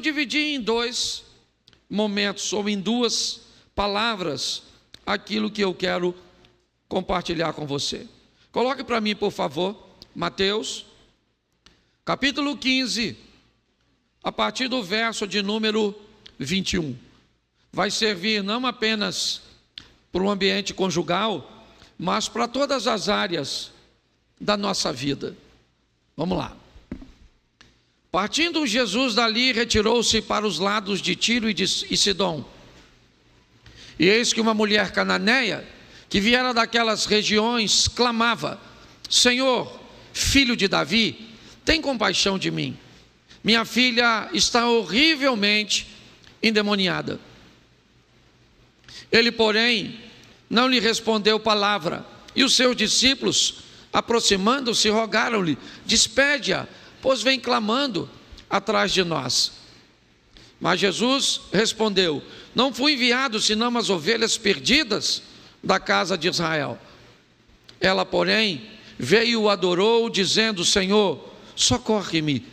dividir em dois momentos, ou em duas palavras, aquilo que eu quero compartilhar com você. Coloque para mim, por favor, Mateus, capítulo 15, a partir do verso de número 21. Vai servir não apenas para o ambiente conjugal, mas para todas as áreas da nossa vida. Vamos lá. Partindo Jesus dali, retirou-se para os lados de Tiro e Sidom. E eis que uma mulher cananeia, que viera daquelas regiões, clamava: Senhor, filho de Davi, tem compaixão de mim. Minha filha está horrivelmente endemoniada. Ele, porém, não lhe respondeu palavra. E os seus discípulos, aproximando-se, rogaram-lhe: despede-a, pois vem clamando atrás de nós. Mas Jesus respondeu: não fui enviado senão as ovelhas perdidas da casa de Israel. Ela, porém, veio e o adorou, dizendo: Senhor, socorre-me.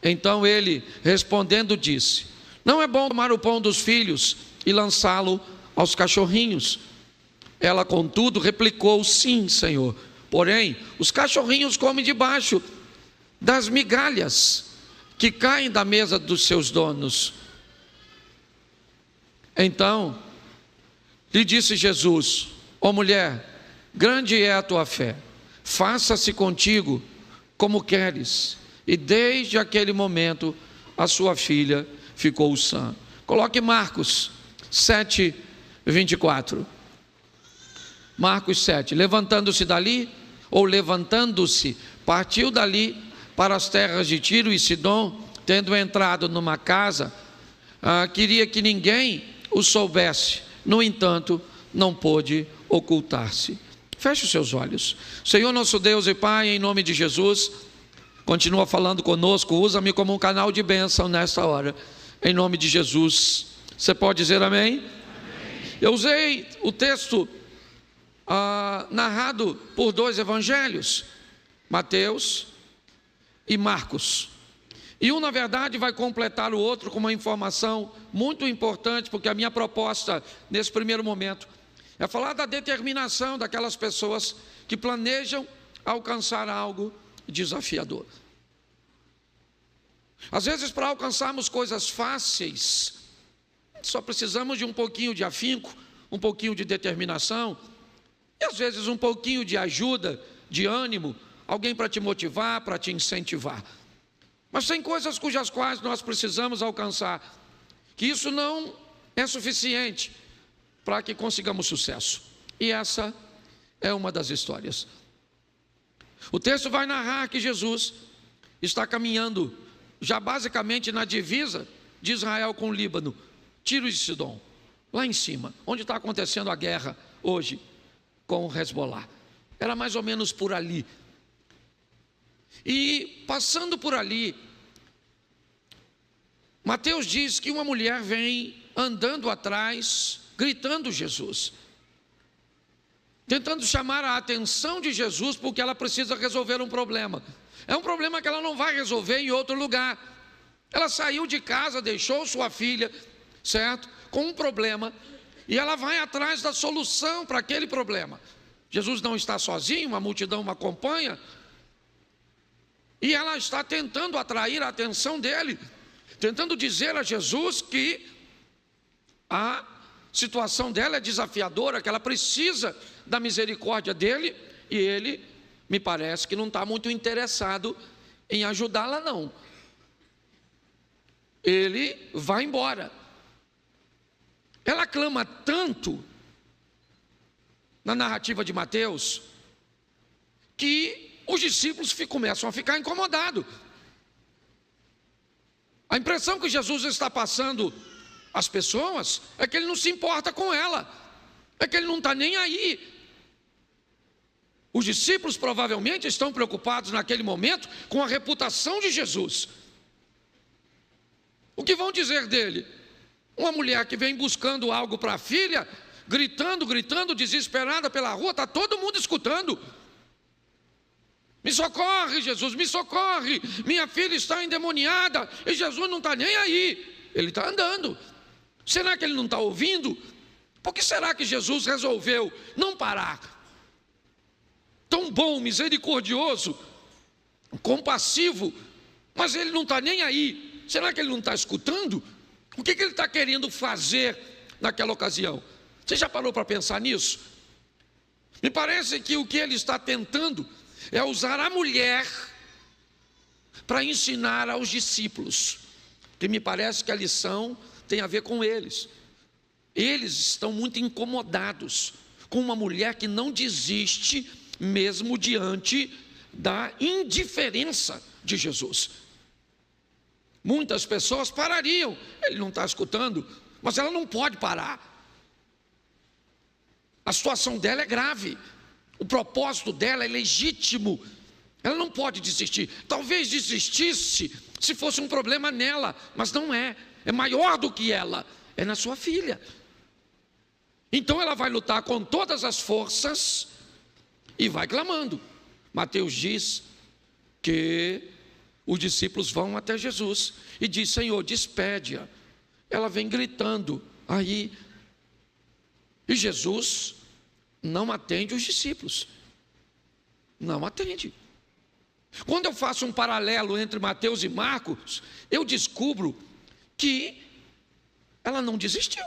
Então ele, respondendo, disse: não é bom tomar o pão dos filhos e lançá-lo aos cachorrinhos. Ela, contudo, replicou: sim, Senhor, porém os cachorrinhos comem debaixo das migalhas que caem da mesa dos seus donos. Então lhe disse Jesus: ó mulher, grande é a tua fé, faça-se contigo como queres. E desde aquele momento a sua filha ficou sã. Coloque Marcos 7, 24. Marcos 7. Levantando-se, partiu dali para as terras de Tiro e Sidom. Tendo entrado numa casa, queria que ninguém o soubesse. No entanto, não pôde ocultar-se. Feche os seus olhos. Senhor nosso Deus e Pai, em nome de Jesus, continua falando conosco. Usa-me como um canal de bênção nesta hora, em nome de Jesus. Você pode dizer amém? Amém. Eu usei o texto narrado por dois evangelhos, Mateus e Marcos. E um, na verdade, vai completar o outro com uma informação muito importante, porque a minha proposta nesse primeiro momento é falar da determinação daquelas pessoas que planejam alcançar algo desafiador. Às vezes, para alcançarmos coisas fáceis, só precisamos de um pouquinho de afinco, um pouquinho de determinação, e às vezes um pouquinho de ajuda, de ânimo, alguém para te motivar, para te incentivar. Mas tem coisas cujas quais nós precisamos alcançar, que isso não é suficiente para que consigamos sucesso. E essa é uma das histórias. O texto vai narrar que Jesus está caminhando já basicamente na divisa de Israel com o Líbano, Tiro e Sidom, lá em cima, onde está acontecendo a guerra hoje com o Hezbollah. Era mais ou menos por ali. E passando por ali, Mateus diz que uma mulher vem andando atrás, gritando Jesus, tentando chamar a atenção de Jesus, porque ela precisa resolver um problema. É um problema que ela não vai resolver em outro lugar. Ela saiu de casa, deixou sua filha, certo? Com um problema, e ela vai atrás da solução para aquele problema. Jesus não está sozinho, uma multidão o acompanha, e ela está tentando atrair a atenção dele, tentando dizer a Jesus que a situação dela é desafiadora, que ela precisa da misericórdia dele, e ele, me parece que não está muito interessado em ajudá-la não. Ele vai embora. Ela clama tanto na narrativa de Mateus que os discípulos começam a ficar incomodados. A impressão que Jesus está passando às pessoas é que ele não se importa com ela, é que ele não está nem aí. Os discípulos provavelmente estão preocupados naquele momento com a reputação de Jesus. O que vão dizer dele? Uma mulher que vem buscando algo para a filha, gritando, desesperada pela rua, está todo mundo escutando. Me socorre, Jesus, me socorre, minha filha está endemoniada. E Jesus não está nem aí, ele está andando. Será que ele não está ouvindo? Por que será que Jesus resolveu não parar? Tão bom, misericordioso, compassivo, mas ele não está nem aí. Será que ele não está escutando? O que ele está querendo fazer naquela ocasião? Você já parou para pensar nisso? Me parece que o que ele está tentando é usar a mulher para ensinar aos discípulos, que me parece que a lição tem a ver com eles. Eles estão muito incomodados com uma mulher que não desiste mesmo diante da indiferença de Jesus. Muitas pessoas parariam, ele não está escutando, mas ela não pode parar. A situação dela é grave, o propósito dela é legítimo, ela não pode desistir. Talvez desistisse se fosse um problema nela, mas não é, é maior do que ela, é na sua filha. Então ela vai lutar com todas as forças e vai clamando. Mateus diz que os discípulos vão até Jesus e diz: Senhor, despede-a. Ela vem gritando aí, e Jesus não atende os discípulos, não atende. Quando eu faço um paralelo entre Mateus e Marcos, eu descubro que ela não desistiu.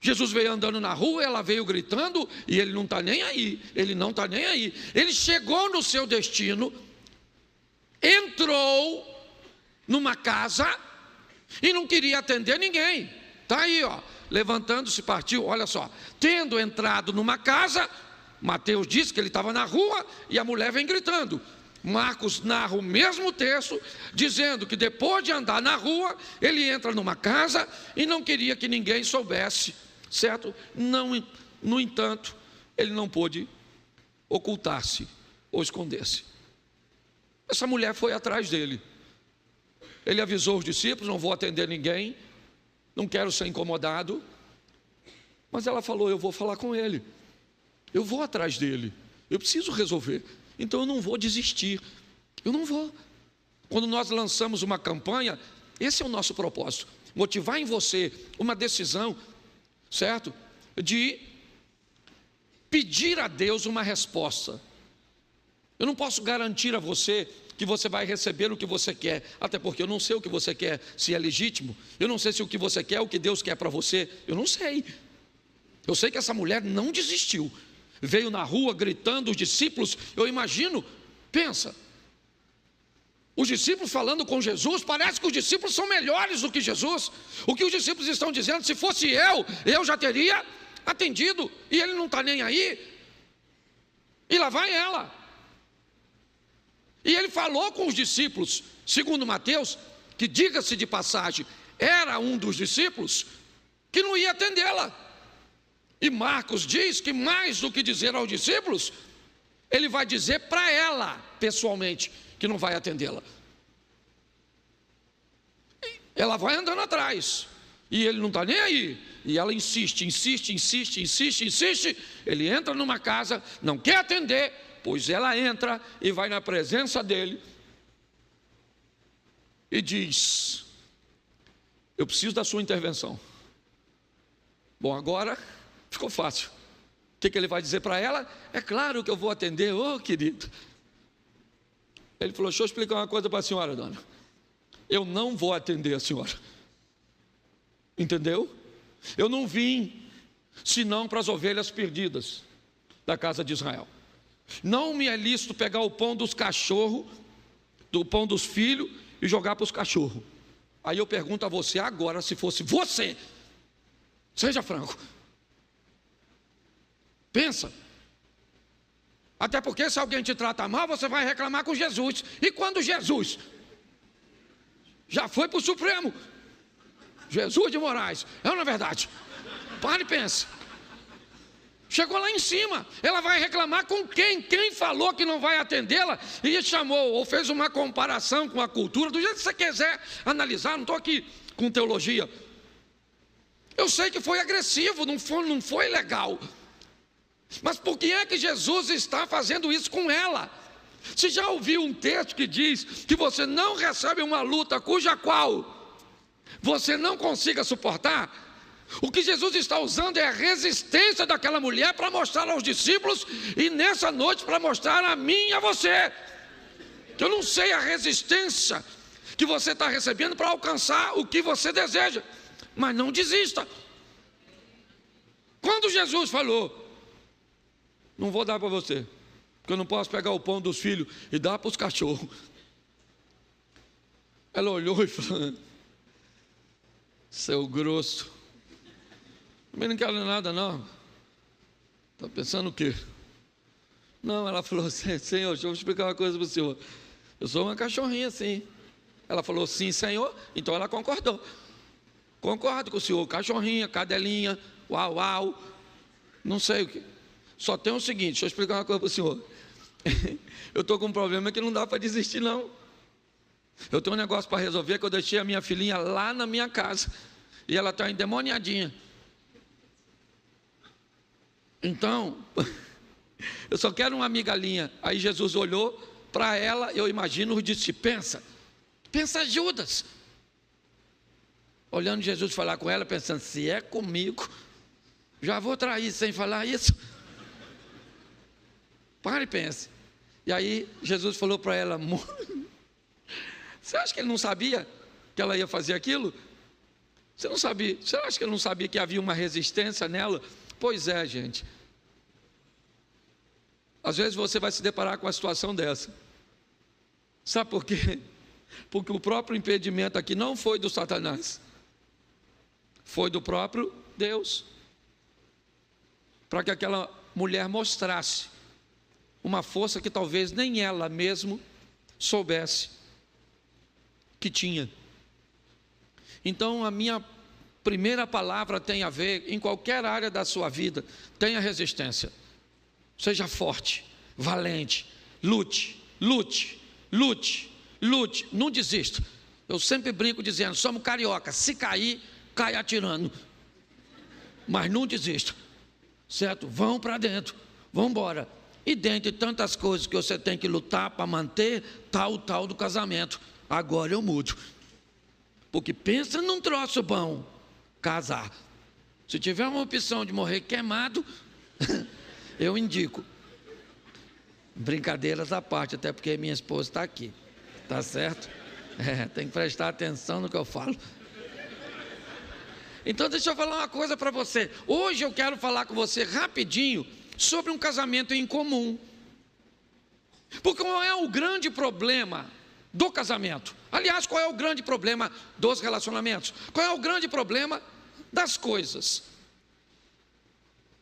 Jesus veio andando na rua, ela veio gritando, e ele não está nem aí, ele não está nem aí. Ele chegou no seu destino, entrou numa casa e não queria atender ninguém. Está aí, ó, levantando-se, partiu. Olha só, tendo entrado numa casa, Mateus diz que ele estava na rua e a mulher vem gritando. Marcos narra o mesmo texto, dizendo que depois de andar na rua, ele entra numa casa e não queria que ninguém soubesse, certo? Não, no entanto, ele não pôde ocultar-se ou esconder-se. Essa mulher foi atrás dele. Ele avisou os discípulos: não vou atender ninguém, não quero ser incomodado. Mas ela falou: eu vou falar com ele, eu vou atrás dele, eu preciso resolver, então eu não vou desistir, eu não vou. Quando nós lançamos uma campanha, esse é o nosso propósito: motivar em você uma decisão, certo? De pedir a Deus uma resposta. Eu não posso garantir a você que você vai receber o que você quer, até porque eu não sei o que você quer, se é legítimo. Eu não sei se o que você quer é o que Deus quer para você, eu não sei. Eu sei que essa mulher não desistiu, veio na rua gritando, os discípulos, eu imagino, pensa, os discípulos falando com Jesus, parece que os discípulos são melhores do que Jesus. O que os discípulos estão dizendo: se fosse eu já teria atendido, e ele não está nem aí, e lá vai ela. E ele falou com os discípulos, segundo Mateus, que, diga-se de passagem, era um dos discípulos, que não ia atendê-la. E Marcos diz que, mais do que dizer aos discípulos, ele vai dizer para ela, pessoalmente, que não vai atendê-la. Ela vai andando atrás, e ele não está nem aí. E ela insiste. Ele entra numa casa, não quer atender, pois ela entra e vai na presença dele e diz: eu preciso da sua intervenção. Bom, agora ficou fácil. O que ele vai dizer para ela? É claro que eu vou atender, ô querido. Ele falou: deixa eu explicar uma coisa para a senhora, dona. Eu não vou atender a senhora. Entendeu? Eu não vim senão para as ovelhas perdidas da casa de Israel. Não me é lícito pegar o pão dos cachorros, do pão dos filhos, e jogar para os cachorros. Aí eu pergunto a você agora, se fosse você, seja franco, pensa. Até porque se alguém te trata mal, você vai reclamar com Jesus. E quando Jesus já foi para o Supremo, Jesus de Moraes, é ou não é verdade? Pare e pense. Chegou lá em cima, ela vai reclamar com quem? Quem falou que não vai atendê-la e chamou, ou fez uma comparação com a cultura, do jeito que você quiser analisar, não estou aqui com teologia. Eu sei que foi agressivo, não foi legal. Mas por que é que Jesus está fazendo isso com ela? Você já ouviu um texto que diz que você não recebe uma luta cuja qual você não consiga suportar? O que Jesus está usando é a resistência daquela mulher para mostrar aos discípulos e nessa noite para mostrar a mim e a você. Eu não sei a resistência que você está recebendo para alcançar o que você deseja, mas não desista. Quando Jesus falou, não vou dar para você, porque eu não posso pegar o pão dos filhos e dar para os cachorros. Ela olhou e falou, seu grosso, também não quero nada não. Está pensando o quê? Não, ela falou, Senhor, deixa eu explicar uma coisa para o senhor. Eu sou uma cachorrinha sim. Ela falou, sim, Senhor. Então ela concordou. Concordo com o senhor, cachorrinha, cadelinha, uau, uau, não sei o que. Só tem o seguinte, deixa eu explicar uma coisa para o senhor. Eu estou com um problema que não dá para desistir não. Eu tenho um negócio para resolver, que eu deixei a minha filhinha lá na minha casa. E ela está endemoniadinha. Então, eu só quero uma migalhinha. Aí Jesus olhou para ela, eu imagino, e disse, pensa Judas. Olhando Jesus falar com ela, pensando, se é comigo, já vou trair sem falar isso. Pare e pense. E aí Jesus falou para ela, você acha que ele não sabia que ela ia fazer aquilo? Você não sabia? Você acha que ele não sabia que havia uma resistência nela? Pois é, gente. Às vezes você vai se deparar com uma situação dessa. Sabe por quê? Porque o próprio impedimento aqui não foi do Satanás, foi do próprio Deus, para que aquela mulher mostrasse uma força que talvez nem ela mesma soubesse que tinha. Então a minha primeira palavra tem a ver, em qualquer área da sua vida, tenha resistência, seja forte, valente, lute, não desista. Eu sempre brinco dizendo, somos carioca, se cair, cai atirando, mas não desista, certo? Vão para dentro, vão embora. E dentre tantas coisas que você tem que lutar para manter, tal do casamento. Agora eu mudo, porque pensa num troço bom, casar. Se tiver uma opção de morrer queimado, eu indico. Brincadeiras à parte, até porque minha esposa está aqui, tá certo? Tem que prestar atenção no que eu falo. Então deixa eu falar uma coisa para você. Hoje eu quero falar com você rapidinho sobre um casamento em comum. Porque qual é o grande problema do casamento? Aliás, qual é o grande problema dos relacionamentos? Qual é o grande problema das coisas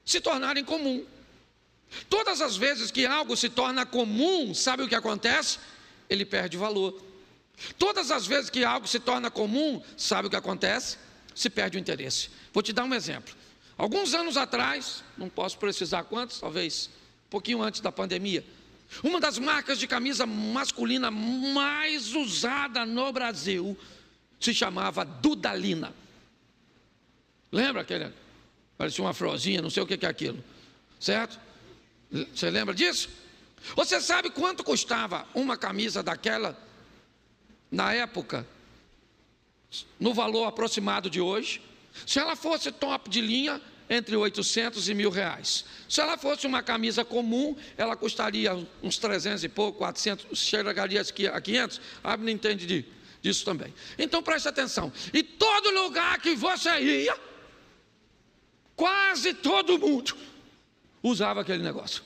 se tornarem comum? Todas as vezes que algo se torna comum, sabe o que acontece? Ele perde valor. Todas as vezes que algo se torna comum, sabe o que acontece? Se perde o interesse. Vou te dar um exemplo. Alguns anos atrás, não posso precisar quantos, talvez um pouquinho antes da pandemia, uma das marcas de camisa masculina mais usada no Brasil se chamava Dudalina. Lembra aquele? Parecia uma florzinha, não sei o que é aquilo, certo? Você lembra disso? Você sabe quanto custava uma camisa daquela na época, no valor aproximado de hoje? Se ela fosse top de linha, entre 800 e R$1.000. Se ela fosse uma camisa comum, ela custaria uns 300 e pouco, 400, chegaria a 500. A não entende disso também. Então preste atenção. E todo lugar que você ia, quase todo mundo usava aquele negócio.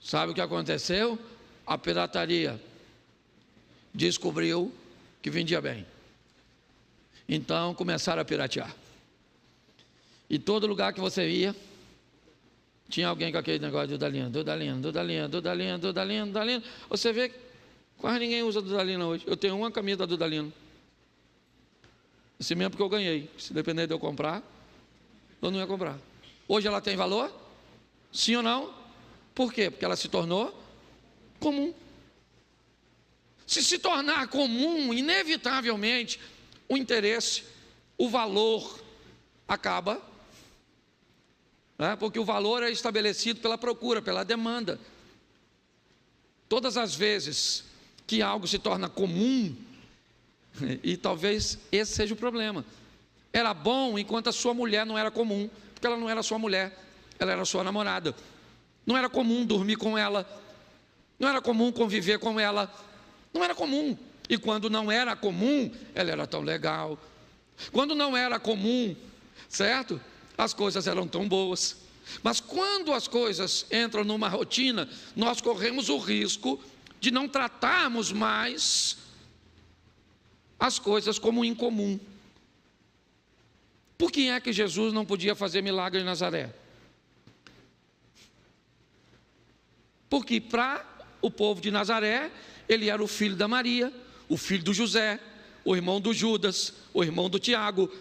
Sabe o que aconteceu? A pirataria descobriu que vendia bem. Então começaram a piratear. E todo lugar que você ia, tinha alguém com aquele negócio de Dudalina. Você vê que quase ninguém usa Dudalina hoje. Eu tenho uma camisa da Dudalina. Esse mesmo porque eu ganhei. Se depender de eu comprar, eu não ia comprar. Hoje ela tem valor? Sim ou não? Por quê? Porque ela se tornou comum. Se tornar comum, inevitavelmente, o interesse, o valor acaba né? Porque o valor é estabelecido pela procura, pela demanda. Todas as vezes que algo se torna comum, e talvez esse seja o problema, era bom enquanto a sua mulher não era comum, porque ela não era sua mulher, ela era sua namorada. Não era comum dormir com ela, não era comum conviver com ela, não era comum. E quando não era comum, ela era tão legal. Quando não era comum, certo? As coisas eram tão boas. Mas quando as coisas entram numa rotina, nós corremos o risco de não tratarmos mais as coisas como incomum. Por que é que Jesus não podia fazer milagre em Nazaré? Porque para o povo de Nazaré, ele era o filho da Maria, o filho do José, o irmão do Judas, o irmão do Tiago,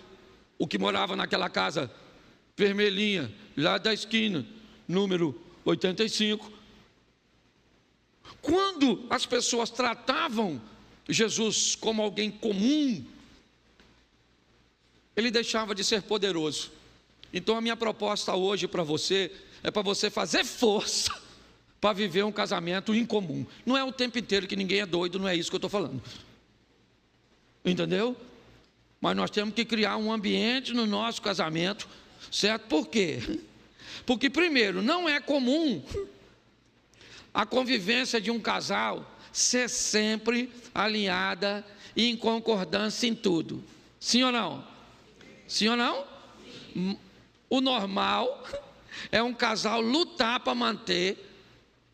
o que morava naquela casa vermelhinha, lá da esquina, número 85. Quando as pessoas tratavam Jesus como alguém comum, ele deixava de ser poderoso. Então a minha proposta hoje para você é para você fazer força para viver um casamento incomum. Não é o tempo inteiro que ninguém é doido, não é isso que eu estou falando. Entendeu? Mas nós temos que criar um ambiente no nosso casamento, certo? Por quê? Porque, primeiro, não é comum a convivência de um casal ser sempre alinhada e em concordância em tudo. Sim ou não? Sim ou não? O normal é um casal lutar para manter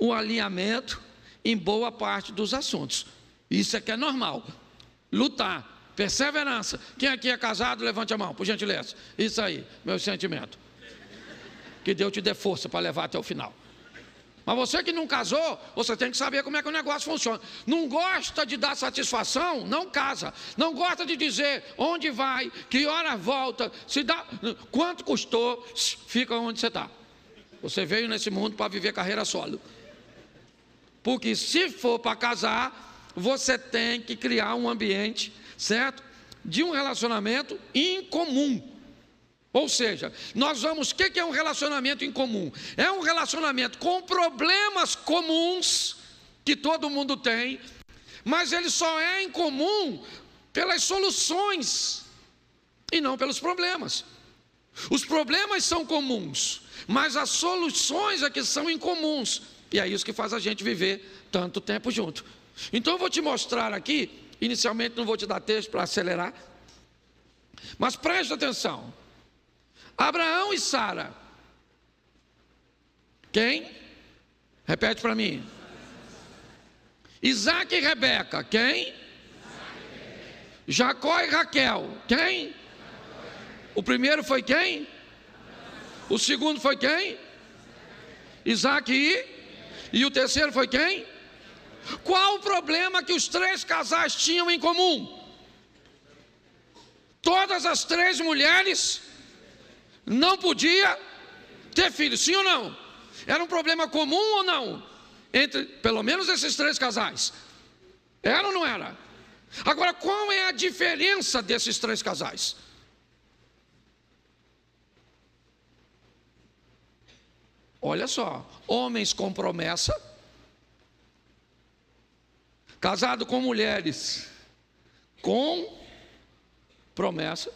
o alinhamento em boa parte dos assuntos. Isso é que é normal. Lutar, perseverança. Quem aqui é casado, levante a mão, por gentileza. Isso aí, meu sentimento. Que Deus te dê força para levar até o final. Mas você que não casou, você tem que saber como é que o negócio funciona. Não gosta de dar satisfação, não casa. Não gosta de dizer onde vai, que hora volta, se dá, quanto custou, fica onde você está. Você veio nesse mundo para viver carreira solo. Porque se for para casar, você tem que criar um ambiente, certo? De um relacionamento incomum. Ou seja, nós vamos, o que é um relacionamento incomum? É um relacionamento com problemas comuns, que todo mundo tem, mas ele só é incomum pelas soluções, e não pelos problemas. Os problemas são comuns, mas as soluções é que são incomuns. E é isso que faz a gente viver tanto tempo junto. Então eu vou te mostrar aqui, inicialmente não vou te dar texto para acelerar, mas preste atenção. Abraão e Sara. Quem? Repete para mim. Isaac e Rebeca. Quem? Jacó e Raquel. Quem? O primeiro foi quem? O segundo foi quem? Isaac e o terceiro foi quem? Qual o problema que os três casais tinham em comum? Todas as três mulheres não podiam ter filhos, sim ou não? Era um problema comum ou não? Entre pelo menos esses três casais. Era ou não era? Agora, qual é a diferença desses três casais? Olha só, homens com promessa, casado com mulheres com promessa,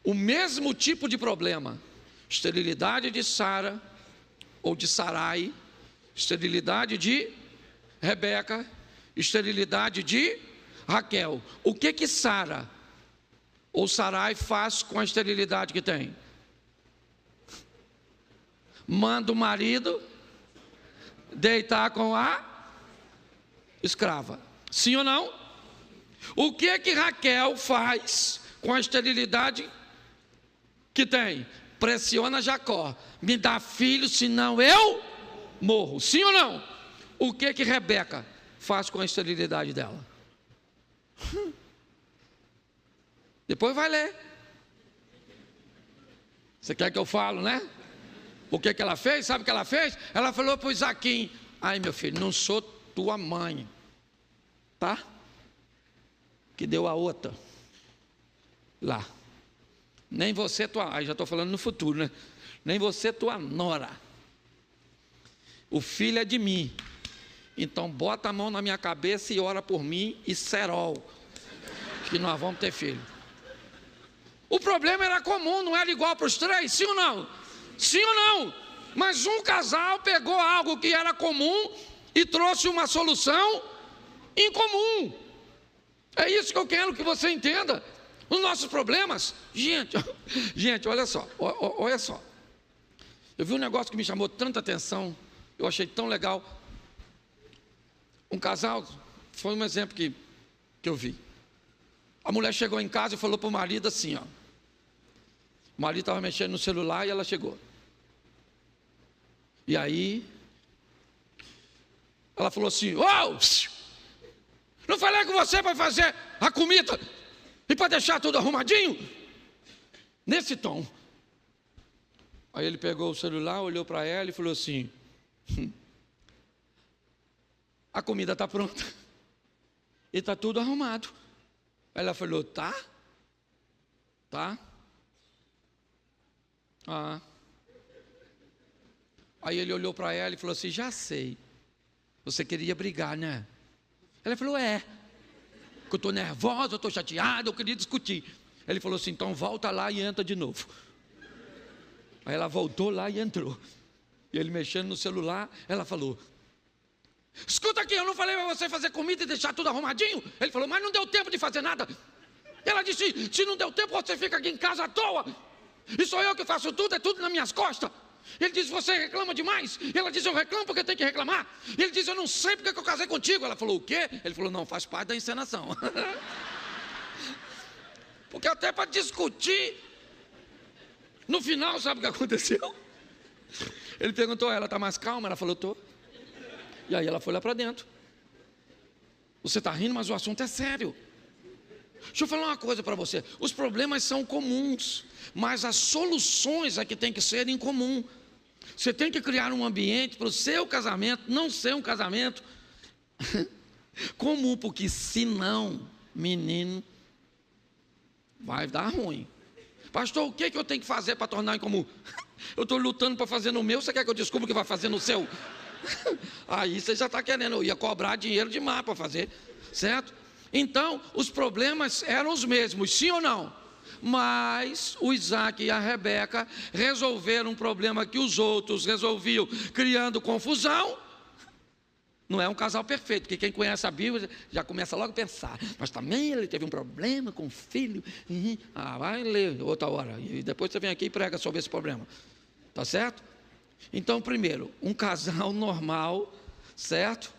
o mesmo tipo de problema, esterilidade de Sara ou de Sarai, esterilidade de Rebeca, esterilidade de Raquel. O que Sara ou Sarai faz com a esterilidade que tem? Manda o marido deitar com a escrava. Sim ou não? O que Raquel faz com a esterilidade que tem? Pressiona Jacó. Me dá filho, senão eu morro. Sim ou não? O que Rebeca faz com a esterilidade dela? Depois vai ler. Você quer que eu falo, né? O que ela fez? Sabe o que ela fez? Ela falou para o Isaquim: ai, meu filho, não sou tua mãe, tá? Que deu a outra lá. Nem você, tua... já estou falando no futuro, né? Nem você, tua nora. O filho é de mim. Então bota a mão na minha cabeça e ora por mim e serol, que nós vamos ter filho. O problema era comum, não era igual para os três, sim ou não? Sim ou não? Mas um casal pegou algo que era comum e trouxe uma solução incomum. É isso que eu quero que você entenda. Os nossos problemas, gente, olha só, olha só. Eu vi um negócio que me chamou tanta atenção, eu achei tão legal. Um casal, foi um exemplo que eu vi. A mulher chegou em casa e falou para o marido assim, ó. O marido estava mexendo no celular e ela chegou. E aí, ela falou assim: "Oh, não falei com você para fazer a comida e para deixar tudo arrumadinho?" Nesse tom. Aí ele pegou o celular, olhou para ela e falou assim: "A comida está pronta e está tudo arrumado." Ela falou: "Tá? Tá? Ah." Aí ele olhou para ela e falou assim: "Já sei, você queria brigar, né?" Ela falou: "É, que eu estou nervosa, eu estou chateada, eu queria discutir." Ele falou assim: "Então volta lá e entra de novo." Aí ela voltou lá e entrou. E ele mexendo no celular, ela falou: "Escuta aqui, eu não falei para você fazer comida e deixar tudo arrumadinho?" Ele falou: "Mas não deu tempo de fazer nada." Ela disse: "Se não deu tempo, você fica aqui em casa à toa. E sou eu que faço tudo, é tudo nas minhas costas." Ele disse: "Você reclama demais." Ela disse: "Eu reclamo porque tem que reclamar." Ele disse: "Eu não sei porque que eu casei contigo." Ela falou: "O quê?" Ele falou: "Não, faz parte da encenação." Porque até para discutir, no final, sabe o que aconteceu? Ele perguntou a ela: "Está mais calma?" Ela falou: "Tô." E aí ela foi lá para dentro. Você está rindo, mas o assunto é sério. Deixa eu falar uma coisa para você. Os problemas são comuns, mas as soluções é que tem que ser em comum. Você tem que criar um ambiente para o seu casamento não ser um casamento comum, porque senão, menino, vai dar ruim. "Pastor, o que eu tenho que fazer para tornar em comum?" "Eu estou lutando para fazer no meu, você quer que eu descubra o que vai fazer no seu?" Aí você já está querendo, eu ia cobrar dinheiro demais para fazer, certo? Então, os problemas eram os mesmos, sim ou não? Mas o Isaac e a Rebeca resolveram um problema que os outros resolviam, criando confusão. Não é um casal perfeito, porque quem conhece a Bíblia já começa logo a pensar: "Mas também ele teve um problema com o filho." Vai ler outra hora, e depois você vem aqui e prega sobre esse problema. Tá certo? Então, primeiro, um casal normal, certo?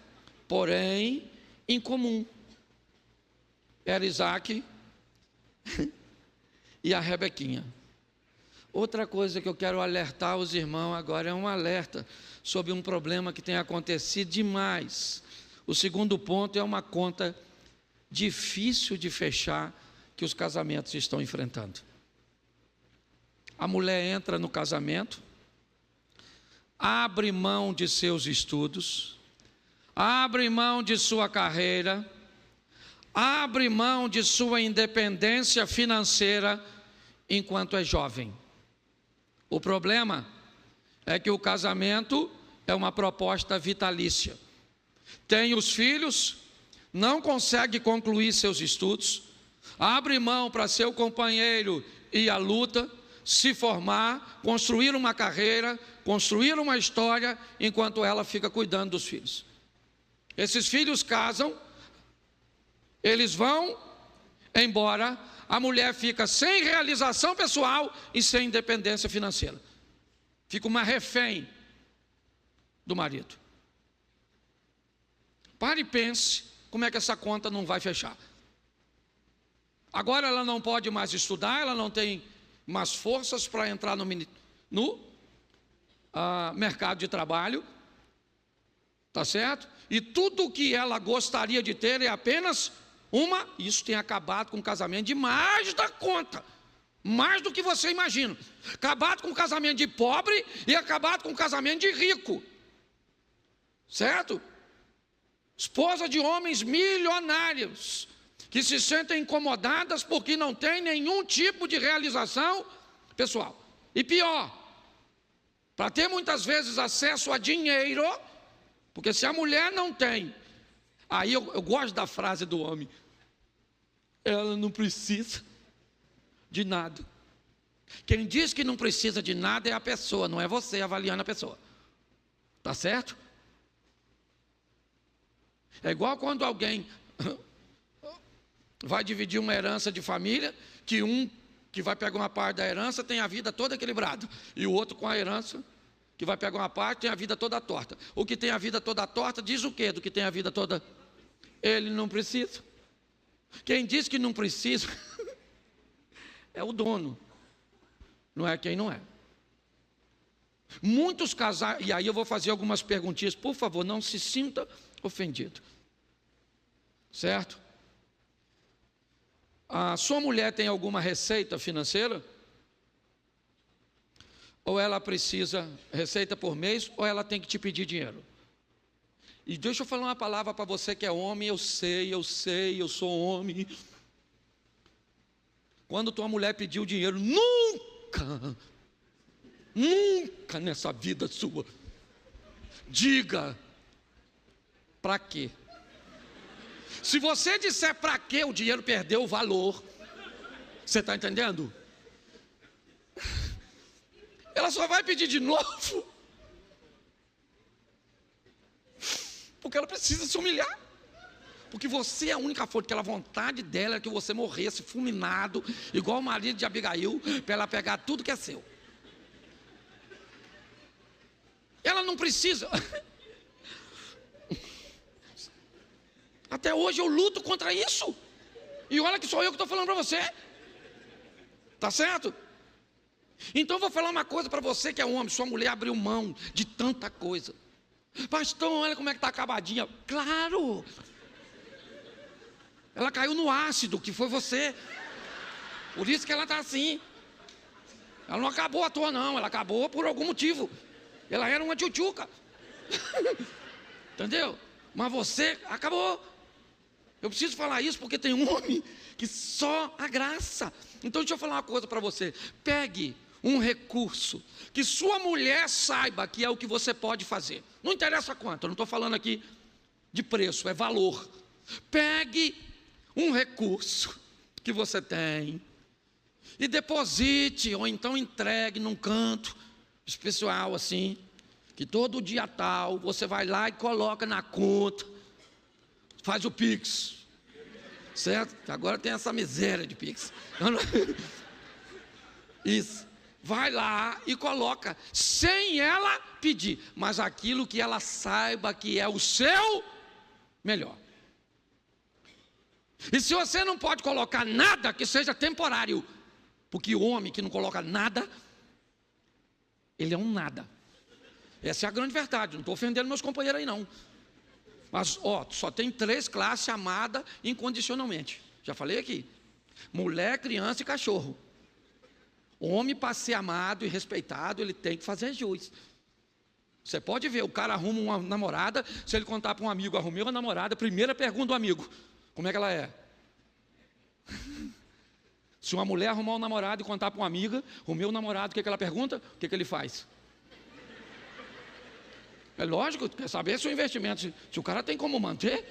Porém, incomum. Era Isaac e a Rebequinha. Outra coisa que eu quero alertar os irmãos agora é um alerta sobre um problema que tem acontecido demais. O segundo ponto é uma conta difícil de fechar que os casamentos estão enfrentando. A mulher entra no casamento, abre mão de seus estudos, abre mão de sua carreira, abre mão de sua independência financeira enquanto é jovem. O problema é que o casamento é uma proposta vitalícia. Tem os filhos, não consegue concluir seus estudos, abre mão para seu companheiro ir à luta, se formar, construir uma carreira, construir uma história, enquanto ela fica cuidando dos filhos. Esses filhos casam, eles vão embora, a mulher fica sem realização pessoal e sem independência financeira. Fica uma refém do marido. Pare e pense como é que essa conta não vai fechar. Agora ela não pode mais estudar, ela não tem mais forças para entrar no mercado de trabalho, tá certo? E tudo que ela gostaria de ter é apenas isso tem acabado com o casamento de mais da conta, mais do que você imagina. Acabado com o casamento de pobre e acabado com o casamento de rico, certo? Esposa de homens milionários que se sentem incomodadas porque não têm nenhum tipo de realização pessoal. E pior, para ter muitas vezes acesso a dinheiro, porque se a mulher não tem, aí eu gosto da frase do homem, ela não precisa de nada. Quem diz que não precisa de nada é a pessoa, não é você avaliando a pessoa. Tá certo? É igual quando alguém vai dividir uma herança de família, que um que vai pegar uma parte da herança tem a vida toda equilibrada, e o outro com a herança, que vai pegar uma parte, tem a vida toda torta. O que tem a vida toda torta diz o quê do que tem a vida toda? Ele não precisa. Quem diz que não precisa é o dono, não é quem não é. Muitos casais, e aí eu vou fazer algumas perguntinhas, por favor, não se sinta ofendido, certo? A sua mulher tem alguma receita financeira? Ou ela precisa, receita por mês, ou ela tem que te pedir dinheiro? E deixa eu falar uma palavra para você que é homem, eu sei, eu sou homem. Quando tua mulher pediu dinheiro, nunca nessa vida sua, diga, para quê? Se você disser para quê, o dinheiro perdeu o valor. Você está entendendo? Ela só vai pedir de novo, porque ela precisa se humilhar. Porque você é a única fonte, aquela vontade dela é que você morresse fulminado, igual o marido de Abigail, para ela pegar tudo que é seu. Ela não precisa. Até hoje eu luto contra isso. E olha que sou eu que estou falando para você. Tá certo? Então eu vou falar uma coisa para você que é homem. Sua mulher abriu mão de tanta coisa. Pastor, olha como é que está acabadinha. Claro. Ela caiu no ácido, que foi você. Por isso que ela está assim. Ela não acabou à toa não. Ela acabou por algum motivo. Ela era uma tchutchuca. Entendeu? Mas você acabou. Eu preciso falar isso porque tem um homem que só a graça. Então deixa eu falar uma coisa para você. Pegue um recurso que sua mulher saiba que é o que você pode fazer. Não interessa quanto, eu não estou falando aqui de preço, é valor. Pegue um recurso que você tem e deposite, ou então entregue num canto especial assim, que todo dia tal, você vai lá e coloca na conta. Faz o Pix, certo? Agora tem essa miséria de Pix. Isso. Vai lá e coloca, sem ela pedir, mas aquilo que ela saiba que é o seu melhor. E se você não pode colocar nada que seja temporário, porque o homem que não coloca nada, ele é um nada. Essa é a grande verdade, não estou ofendendo meus companheiros aí não. Mas, só tem 3 classes amadas incondicionalmente. Já falei aqui. Mulher, criança e cachorro. O homem, para ser amado e respeitado, ele tem que fazer jus. Você pode ver, o cara arruma uma namorada, se ele contar para um amigo, arrumei uma namorada, primeira pergunta do amigo, como é que ela é? Se uma mulher arrumar um namorado e contar para uma amiga, arrumei um namorado, o que ela pergunta? O que ele faz? É lógico, quer saber se o investimento, se o cara tem como manter.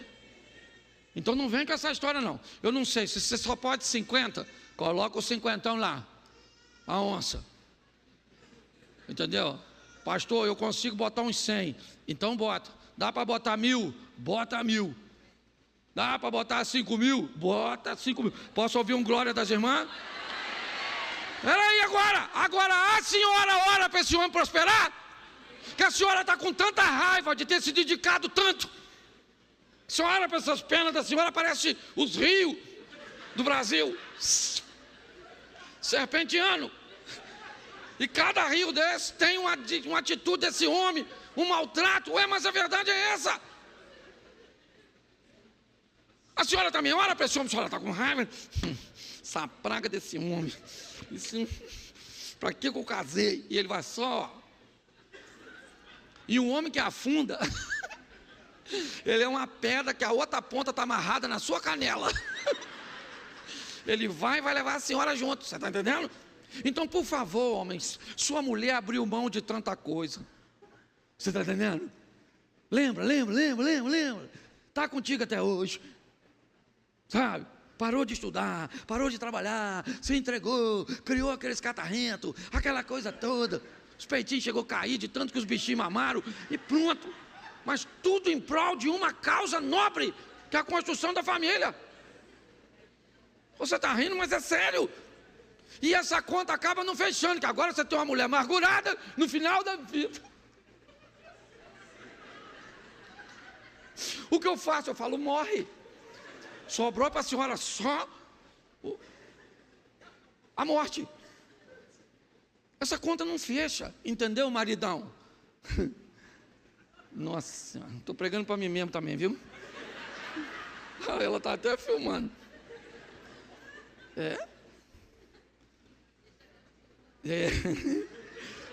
Então não vem com essa história não. Eu não sei, se você só pode 50, coloca o 50 lá, a onça. Entendeu? Pastor, eu consigo botar uns 100, então bota. Dá para botar 1.000? Bota 1.000. Dá para botar 5.000? Bota 5.000. Posso ouvir um glória das irmãs? Peraí agora a senhora ora para esse homem prosperar? Que a senhora está com tanta raiva de ter se dedicado tanto. A senhora olha para essas pernas da senhora, parece os rios do Brasil, serpentiano. E cada rio desse tem uma atitude desse homem, um maltrato. Ué, mas a verdade é essa. A senhora também ora para esse homem, a senhora está com raiva. Essa praga desse homem. Para que eu casei? E ele vai só. E um homem que afunda, ele é uma pedra que a outra ponta está amarrada na sua canela. Ele vai levar a senhora junto, você está entendendo? Então, por favor, homens, sua mulher abriu mão de tanta coisa. Você está entendendo? Lembra. Está contigo até hoje. Sabe? Parou de estudar, parou de trabalhar, se entregou, criou aqueles catarrentos, aquela coisa toda. Os peitinhos chegou a cair de tanto que os bichinhos mamaram e pronto. Mas tudo em prol de uma causa nobre, que é a construção da família. Você está rindo, mas é sério. E essa conta acaba não fechando, que agora você tem uma mulher amargurada no final da vida. O que eu faço? Eu falo, morre. Sobrou para a senhora só a morte. Essa conta não fecha, entendeu, maridão? Nossa, estou pregando para mim mesmo também, viu? Ela está até filmando.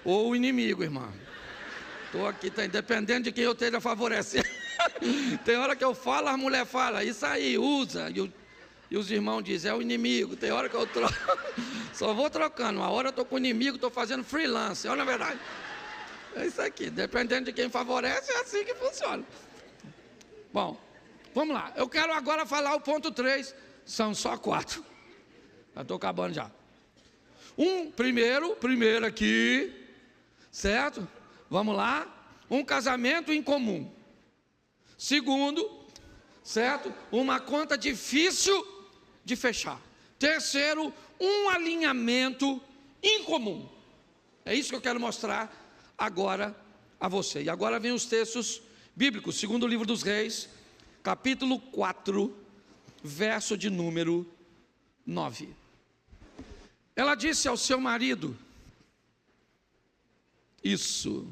Ou o inimigo, irmão. Estou aqui, tá, independente de quem eu esteja favorecendo. Tem hora que eu falo, a mulher fala, isso aí, usa. E os irmãos dizem, é o inimigo. Tem hora que eu troco. Só vou trocando. Uma hora eu estou com o inimigo, estou fazendo freelance. Olha a verdade. É isso aqui. Dependendo de quem favorece, é assim que funciona. Bom, vamos lá. Eu quero agora falar o ponto 3. São só 4. Já estou acabando já. Primeiro aqui, certo? Vamos lá. Um casamento em comum. Segundo, certo? Uma conta difícil de fechar. Terceiro, um alinhamento incomum. É isso que eu quero mostrar agora a você. E agora vem os textos bíblicos. Segundo o livro dos Reis, capítulo 4, verso de número 9. Ela disse ao seu marido, isso...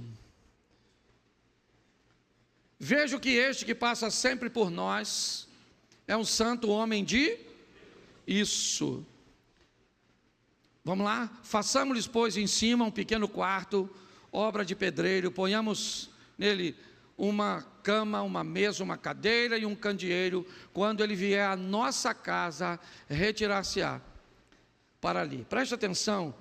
Vejo que este que passa sempre por nós é um santo homem de isso. Vamos lá? Façamos-lhes, pois, em cima um pequeno quarto, obra de pedreiro, ponhamos nele uma cama, uma mesa, uma cadeira e um candeeiro. Quando ele vier à nossa casa, retirar-se-á para ali. Preste atenção,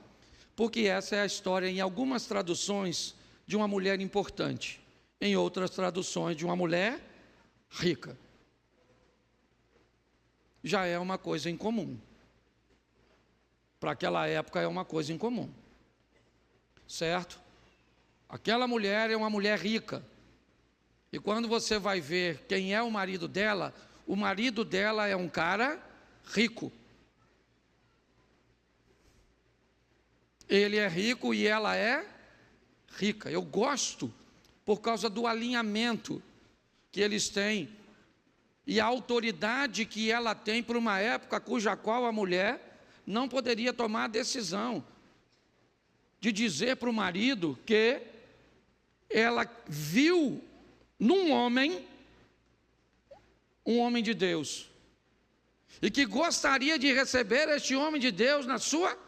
porque essa é a história, em algumas traduções, de uma mulher importante. Em outras traduções, de uma mulher rica. Já é uma coisa incomum. Para aquela época é uma coisa incomum. Certo? Aquela mulher é uma mulher rica. E quando você vai ver quem é o marido dela é um cara rico. Ele é rico e ela é rica. Eu gosto por causa do alinhamento que eles têm e a autoridade que ela tem para uma época cuja qual a mulher não poderia tomar a decisão de dizer para o marido que ela viu num homem, um homem de Deus, e que gostaria de receber este homem de Deus na sua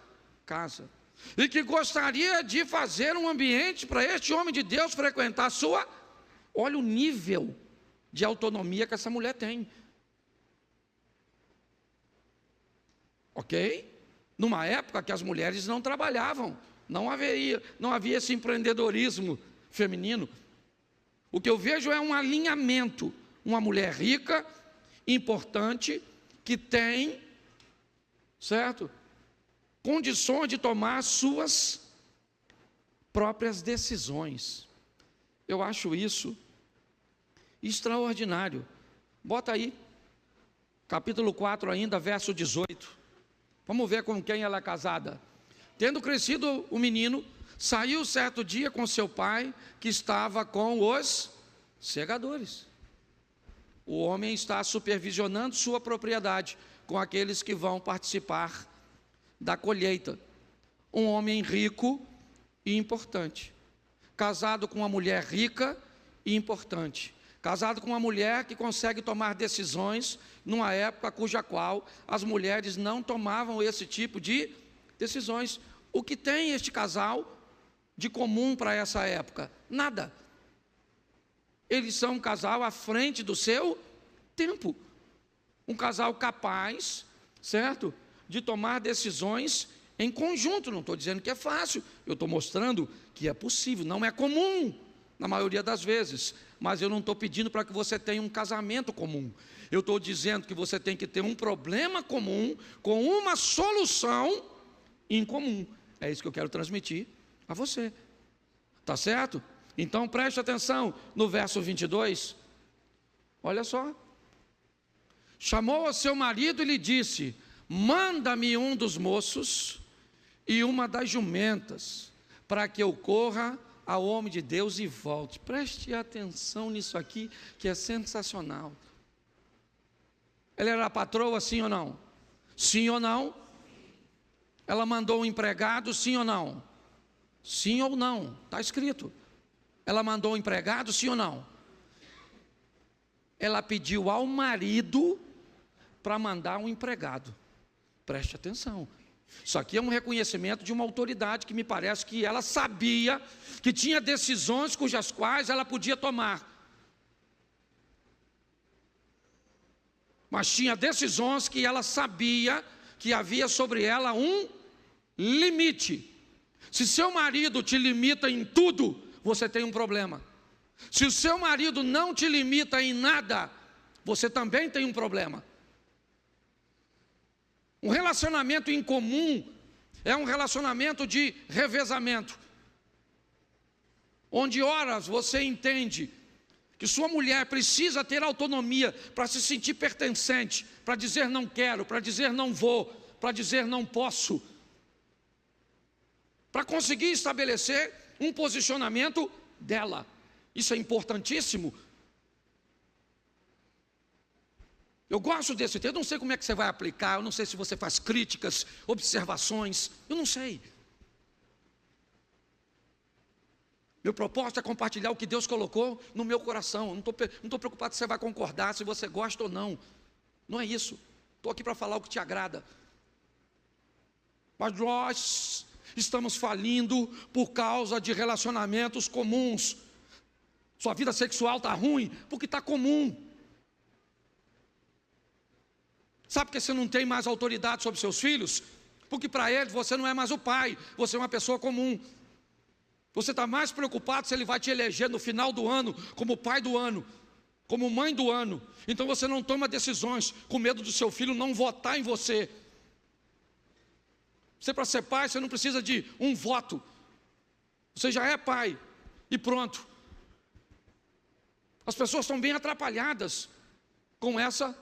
casa. E que gostaria de fazer um ambiente para este homem de Deus frequentar a sua... Olha o nível de autonomia que essa mulher tem. Ok? Numa época que as mulheres não trabalhavam, não havia esse empreendedorismo feminino. O que eu vejo é um alinhamento. Uma mulher rica, importante, que tem, certo? Condições de tomar suas próprias decisões. Eu acho isso extraordinário. Bota aí, capítulo 4 ainda, verso 18. Vamos ver com quem ela é casada. Tendo crescido o menino, saiu certo dia com seu pai, que estava com os segadores. O homem está supervisionando sua propriedade com aqueles que vão participar da colheita. Um homem rico e importante, casado com uma mulher rica e importante, casado com uma mulher que consegue tomar decisões numa época cuja qual as mulheres não tomavam esse tipo de decisões. O que tem este casal de comum para essa época? Nada. Eles são um casal à frente do seu tempo, um casal capaz, certo? de tomar decisões em conjunto. Não estou dizendo que é fácil, eu estou mostrando que é possível. Não é comum, na maioria das vezes, mas eu não estou pedindo para que você tenha um casamento comum. Eu estou dizendo que você tem que ter um problema comum, com uma solução em comum. É isso que eu quero transmitir a você. Tá certo? Então preste atenção no verso 22. Olha só. Chamou ao seu marido e lhe disse: manda-me um dos moços e uma das jumentas, para que eu corra ao homem de Deus e volte. Preste atenção nisso aqui, que é sensacional. Ela era a patroa, sim ou não? Sim ou não? Ela mandou um empregado, sim ou não? Sim ou não? Está escrito. Ela mandou um empregado, sim ou não? Ela pediu ao marido para mandar um empregado. Preste atenção. Isso aqui é um reconhecimento de uma autoridade que me parece que ela sabia que tinha decisões cujas quais ela podia tomar. Mas tinha decisões que ela sabia que havia sobre ela um limite. Se seu marido te limita em tudo, você tem um problema. Se o seu marido não te limita em nada, você também tem um problema. Um relacionamento incomum é um relacionamento de revezamento, onde horas você entende que sua mulher precisa ter autonomia para se sentir pertencente, para dizer não quero, para dizer não vou, para dizer não posso, para conseguir estabelecer um posicionamento dela. Isso é importantíssimo. Eu gosto desse texto, eu não sei como é que você vai aplicar, eu não sei se você faz críticas, observações, eu não sei. Meu propósito é compartilhar o que Deus colocou no meu coração. Eu não estou preocupado se você vai concordar, se você gosta ou não. Não é isso. Estou aqui para falar o que te agrada. Mas nós estamos falindo por causa de relacionamentos comuns. Sua vida sexual está ruim porque está comum. Sabe por que você não tem mais autoridade sobre seus filhos? Porque para eles você não é mais o pai, você é uma pessoa comum. Você está mais preocupado se ele vai te eleger no final do ano como pai do ano, como mãe do ano. Então você não toma decisões com medo do seu filho não votar em você. Você, para ser pai, você não precisa de um voto. Você já é pai e pronto. As pessoas estão bem atrapalhadas com essa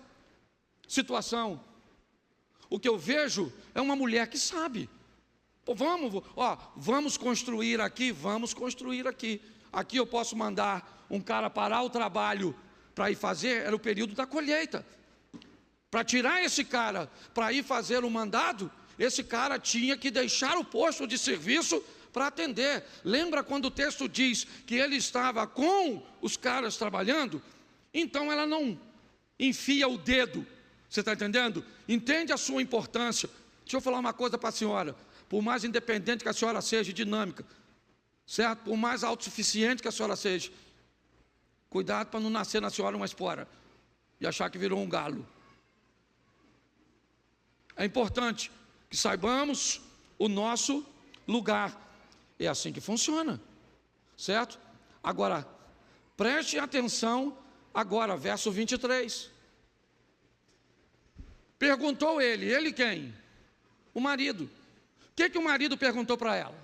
situação. O que eu vejo é uma mulher que sabe. Pô, vamos construir aqui, vamos construir aqui. Aqui eu posso mandar um cara parar o trabalho para ir fazer, era o período da colheita. Para tirar esse cara para ir fazer o mandado, esse cara tinha que deixar o posto de serviço para atender. Lembra quando o texto diz que ele estava com os caras trabalhando? Então ela não enfia o dedo. Você está entendendo? Entende a sua importância. Deixa eu falar uma coisa para a senhora. Por mais independente que a senhora seja, dinâmica, certo? Por mais autossuficiente que a senhora seja, cuidado para não nascer na senhora uma espora e achar que virou um galo. É importante que saibamos o nosso lugar. É assim que funciona, certo? Agora, preste atenção agora, verso 23. Perguntou ele quem? O marido. O que o marido perguntou para ela?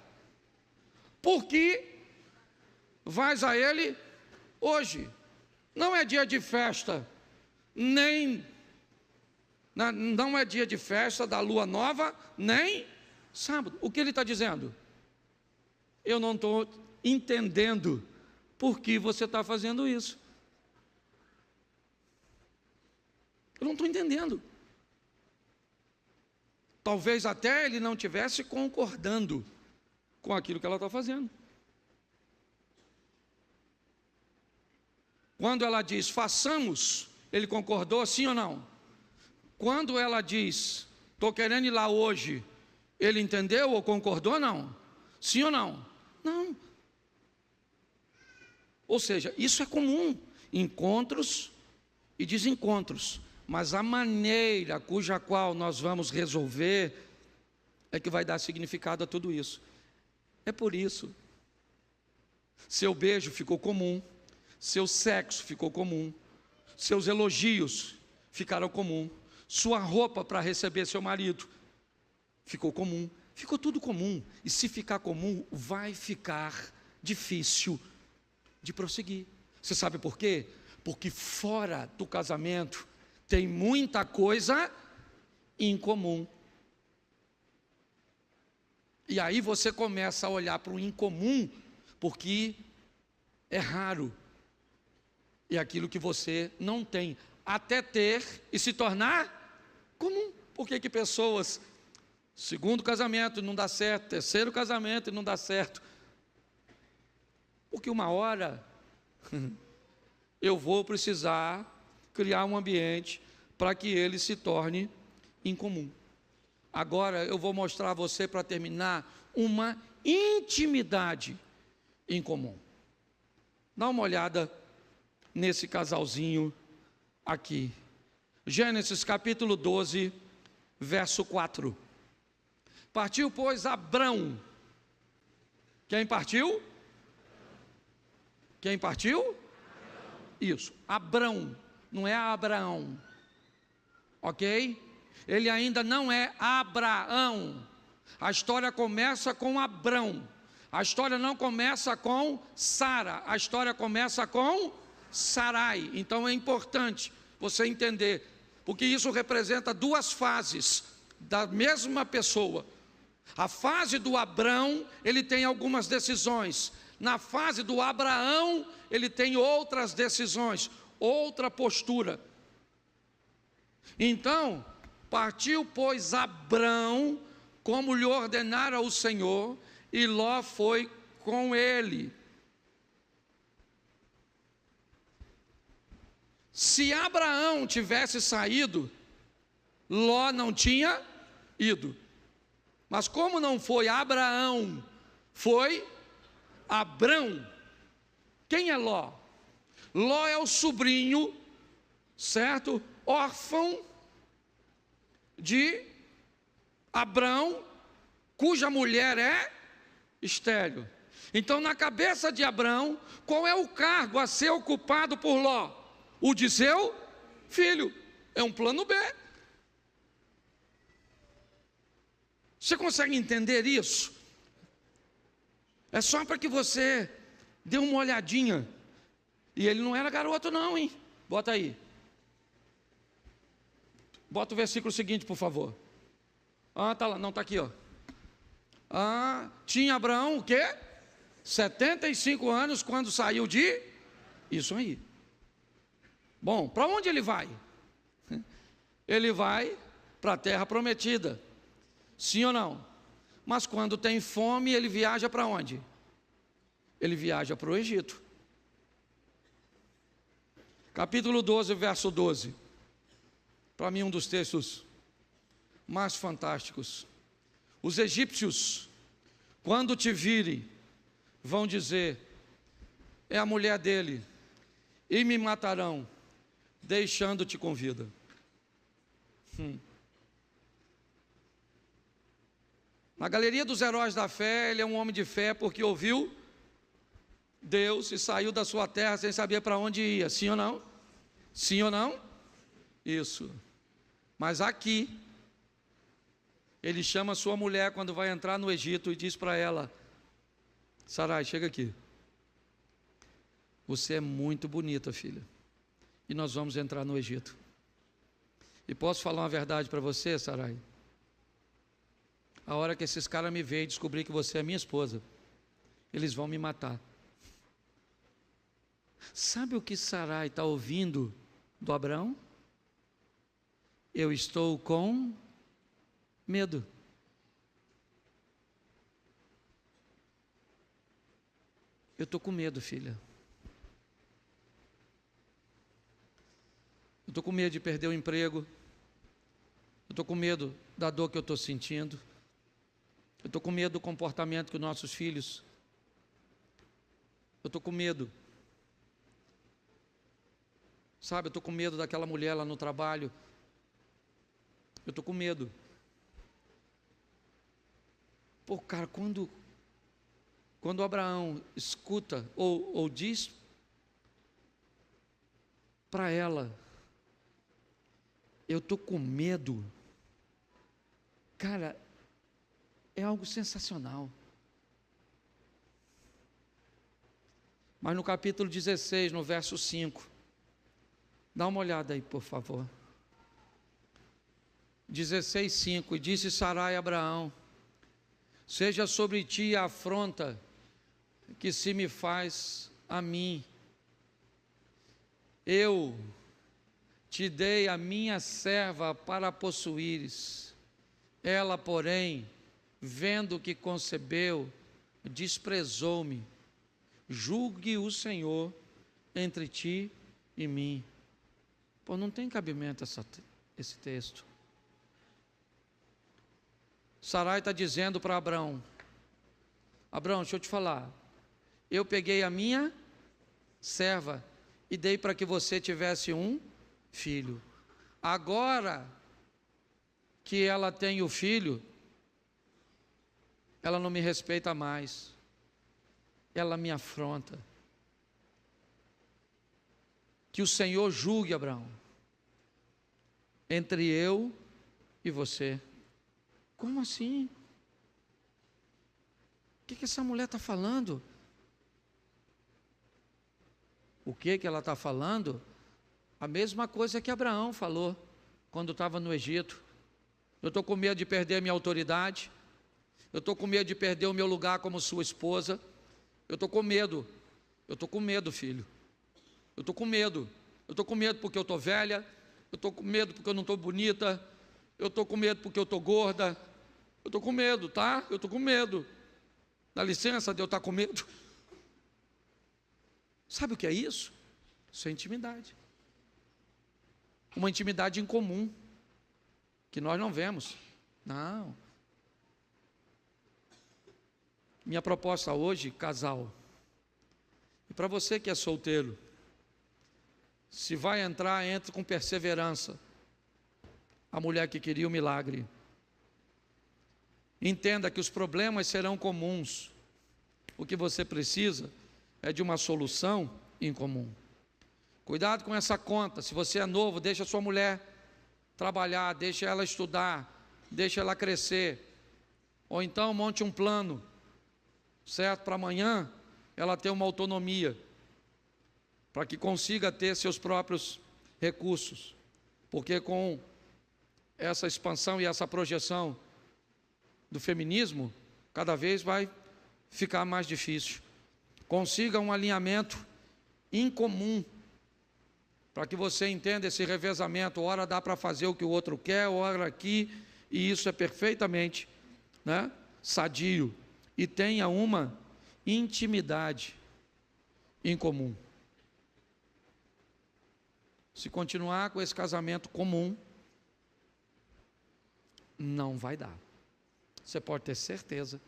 Por que vais a ele hoje? Não é dia de festa, não é dia de festa da lua nova, nem sábado. O que ele está dizendo? Eu não estou entendendo por que você está fazendo isso. Eu não estou entendendo. Talvez até ele não estivesse concordando com aquilo que ela está fazendo. Quando ela diz, façamos, ele concordou, sim ou não? Quando ela diz, estou querendo ir lá hoje, ele entendeu ou concordou ou não? Sim ou não? Não. Ou seja, isso é comum, encontros e desencontros. mas a maneira cuja qual nós vamos resolver é que vai dar significado a tudo isso. É por isso. Seu beijo ficou comum, seu sexo ficou comum, seus elogios ficaram comum, sua roupa para receber seu marido ficou comum, ficou tudo comum. E se ficar comum, vai ficar difícil de prosseguir. Você sabe por quê? Porque fora do casamento tem muita coisa incomum. E aí você começa a olhar para o incomum, porque é raro. É aquilo que você não tem, até ter e se tornar comum. Por que pessoas, segundo casamento não dá certo, terceiro casamento não dá certo? Porque uma hora eu vou precisar criar um ambiente para que ele se torne incomum. Agora eu vou mostrar a você, para terminar, uma intimidade em comum. Dá uma olhada nesse casalzinho aqui. Gênesis capítulo 12, verso 4. Partiu, pois, Abrão. Quem partiu? Quem partiu? Isso, Abrão, não é Abraão. Ok? Ele ainda não é Abraão. A história começa com Abrão. A história não começa com Sara. A história começa com Sarai. Então é importante você entender, porque isso representa duas fases da mesma pessoa. A fase do Abrão, ele tem algumas decisões. Na fase do Abraão, ele tem outras decisões, outra postura. Então, partiu, pois, Abrão, como lhe ordenara o Senhor, e Ló foi com ele. Se Abraão tivesse saído, Ló não tinha ido. Mas como não foi Abraão, foi Abrão. Quem é Ló? Ló é o sobrinho, certo? Órfão de Abrão, cuja mulher é estéril. Então, na cabeça de Abrão, qual é o cargo a ser ocupado por Ló? O de seu filho. É um plano B. Você consegue entender isso? É só para que você dê uma olhadinha. E ele não era garoto não, hein? Bota aí. Bota o versículo seguinte, por favor. Tá lá, não, tá aqui, ó. Tinha Abraão o quê? 75 anos quando saiu de... Isso aí. Bom, para onde ele vai? Ele vai para a terra prometida. Sim ou não? Mas quando tem fome, ele viaja para onde? Ele viaja para o Egito. Capítulo 12, verso 12. Para mim, um dos textos mais fantásticos. Os egípcios, quando te virem, vão dizer: é a mulher dele, e me matarão, deixando-te com vida. Na galeria dos heróis da fé, ele é um homem de fé porque ouviu Deus e saiu da sua terra sem saber para onde ia. Sim ou não? Sim ou não? Isso. Mas aqui, ele chama sua mulher quando vai entrar no Egito e diz para ela: Sarai, chega aqui. Você é muito bonita, filha. E nós vamos entrar no Egito. E posso falar uma verdade para você, Sarai? A hora que esses caras me verem e descobrir que você é minha esposa, eles vão me matar. Sabe o que Sarai está ouvindo do Abraão? Eu estou com medo. Eu estou com medo, filha. Eu estou com medo de perder o emprego. Eu estou com medo da dor que eu estou sentindo. Eu estou com medo do comportamento que os nossos filhos. Eu estou com medo. Sabe, eu estou com medo daquela mulher lá no trabalho. Eu estou com medo. Pô, cara, quando Abraão escuta ou diz para ela, eu estou com medo, cara, é algo sensacional. Mas no capítulo 16, no verso 5, dá uma olhada aí, por favor. 16:5, e disse Sarai a Abraão: seja sobre ti a afronta que se me faz a mim. Eu te dei a minha serva para possuíres. Ela, porém, vendo que concebeu, desprezou-me. Julgue o Senhor entre ti e mim. Pô, não tem cabimento esse texto. Sarai está dizendo para Abraão: Abraão, deixa eu te falar, eu peguei a minha serva e dei para que você tivesse um filho. Agora que ela tem o filho, ela não me respeita mais, ela me afronta. Que o Senhor julgue, Abraão, entre eu e você. Como assim? O que essa mulher está falando? O que ela está falando? A mesma coisa que Abraão falou quando estava no Egito. Eu estou com medo de perder a minha autoridade. Eu estou com medo de perder o meu lugar como sua esposa. Eu estou com medo. Eu estou com medo, filho. Eu estou com medo. Eu estou com medo porque eu estou velha. Eu estou com medo porque eu não estou bonita. Eu estou com medo porque eu estou gorda. Eu estou com medo, tá? Eu estou com medo. Dá licença de eu estar com medo. Sabe o que é isso? Isso é intimidade. Uma intimidade em comum, que nós não vemos. Não. Minha proposta hoje, casal, e para você que é solteiro, se vai entrar, entre com perseverança. A mulher que queria o milagre. Entenda que os problemas serão comuns. O que você precisa é de uma solução em comum. Cuidado com essa conta. Se você é novo, deixa a sua mulher trabalhar, deixa ela estudar, deixa ela crescer. Ou então monte um plano, certo? Para amanhã ela ter uma autonomia, para que consiga ter seus próprios recursos. Porque com essa expansão e essa projeção do feminismo, cada vez vai ficar mais difícil. Consiga um alinhamento incomum, para que você entenda esse revezamento. Ora dá para fazer o que o outro quer, ora aqui, e isso é perfeitamente, sadio. E tenha uma intimidade em comum. Se continuar com esse casamento comum, não vai dar. Você pode ter certeza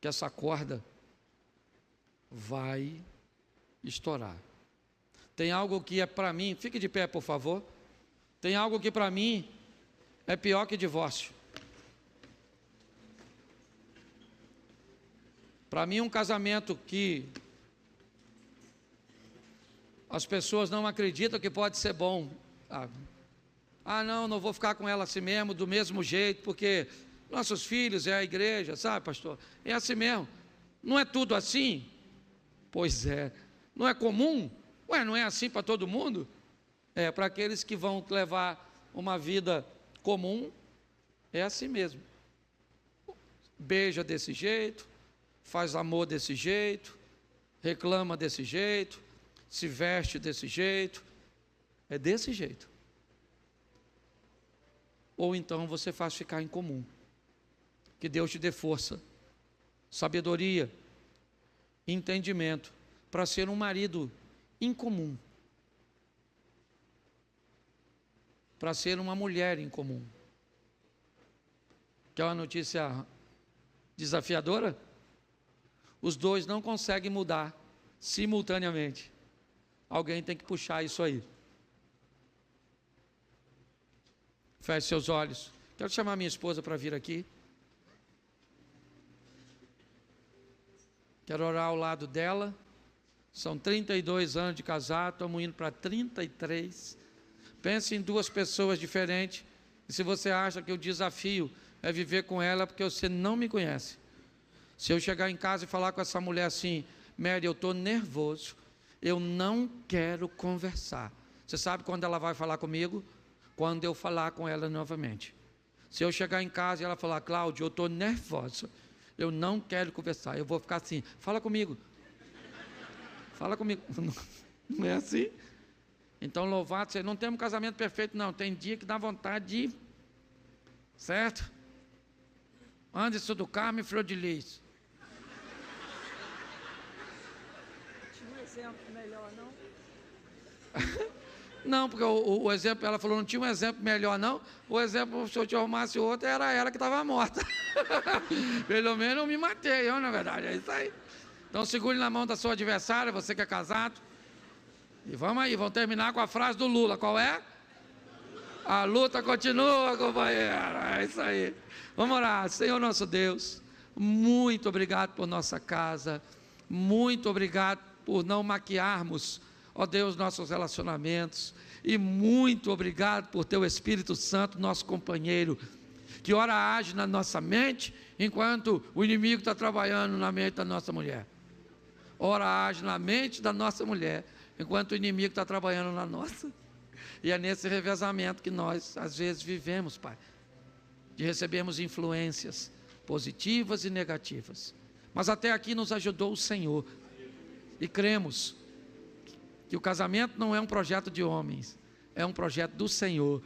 que essa corda vai estourar. Tem algo que é para mim, fique de pé por favor, tem algo que para mim é pior que divórcio. Para mim um casamento que as pessoas não acreditam que pode ser bom. Não vou ficar com ela assim mesmo, do mesmo jeito, porque nossos filhos é a igreja, sabe, pastor? É assim mesmo. Não é tudo assim? Pois é. Não é comum? Não é assim para todo mundo? É, para aqueles que vão levar uma vida comum, é assim mesmo. Beija desse jeito, faz amor desse jeito, reclama desse jeito, se veste desse jeito, é desse jeito. Ou então você faz ficar em comum. Que Deus te dê força, sabedoria, entendimento, para ser um marido incomum, para ser uma mulher incomum. Quer uma notícia desafiadora? Os dois não conseguem mudar simultaneamente. Alguém tem que puxar isso aí. Feche seus olhos. Quero chamar minha esposa para vir aqui. Quero orar ao lado dela. São 32 anos de casado, estamos indo para 33. Pense em duas pessoas diferentes. E se você acha que o desafio é viver com ela, porque você não me conhece. Se eu chegar em casa e falar com essa mulher assim: Mary, eu estou nervoso, eu não quero conversar. Você sabe quando ela vai falar comigo? Quando eu falar com ela novamente. Se eu chegar em casa e ela falar: Cláudio, eu estou nervosa, eu não quero conversar, eu vou ficar assim: fala comigo. Fala comigo. Não é assim? Então, louvado seja. Não temos um casamento perfeito, não. Tem dia que dá vontade de... Certo? Anderson do Carmo e Flor de Lis. Tinha um exemplo melhor, não? Não, porque o exemplo, ela falou, não tinha um exemplo melhor, não. O exemplo, se eu te arrumasse outro, era ela que estava morta. Pelo menos eu me matei, na verdade. É isso aí. Então, segure na mão da sua adversária, você que é casado. E vamos aí, vamos terminar com a frase do Lula. Qual é? A luta continua, companheiro. É isso aí. Vamos orar. Senhor nosso Deus, muito obrigado por nossa casa. Muito obrigado por não maquiarmos, ó Deus, nossos relacionamentos. E muito obrigado por teu Espírito Santo, nosso companheiro, que ora age na nossa mente, enquanto o inimigo está trabalhando na mente da nossa mulher. Ora age na mente da nossa mulher, enquanto o inimigo está trabalhando na nossa. E é nesse revezamento que nós, às vezes, vivemos, Pai, de recebermos influências positivas e negativas. Mas até aqui nos ajudou o Senhor. E cremos que o casamento não é um projeto de homens, é um projeto do Senhor.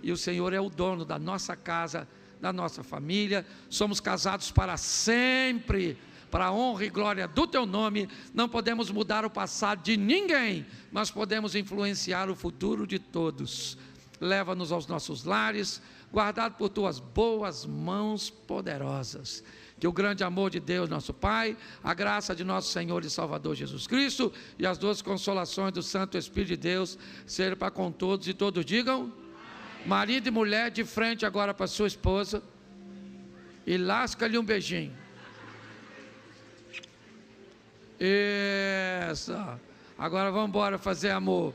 E o Senhor é o dono da nossa casa, da nossa família. Somos casados para sempre, para a honra e glória do teu nome. Não podemos mudar o passado de ninguém, mas podemos influenciar o futuro de todos. Leva-nos aos nossos lares, guardado por tuas boas mãos poderosas. Que o grande amor de Deus, nosso Pai, a graça de nosso Senhor e Salvador Jesus Cristo e as duas consolações do Santo Espírito de Deus sejam para com todos, e todos digam amém. Marido e mulher, de frente agora para sua esposa e lasca-lhe um beijinho. Isso. Agora vamos embora fazer amor.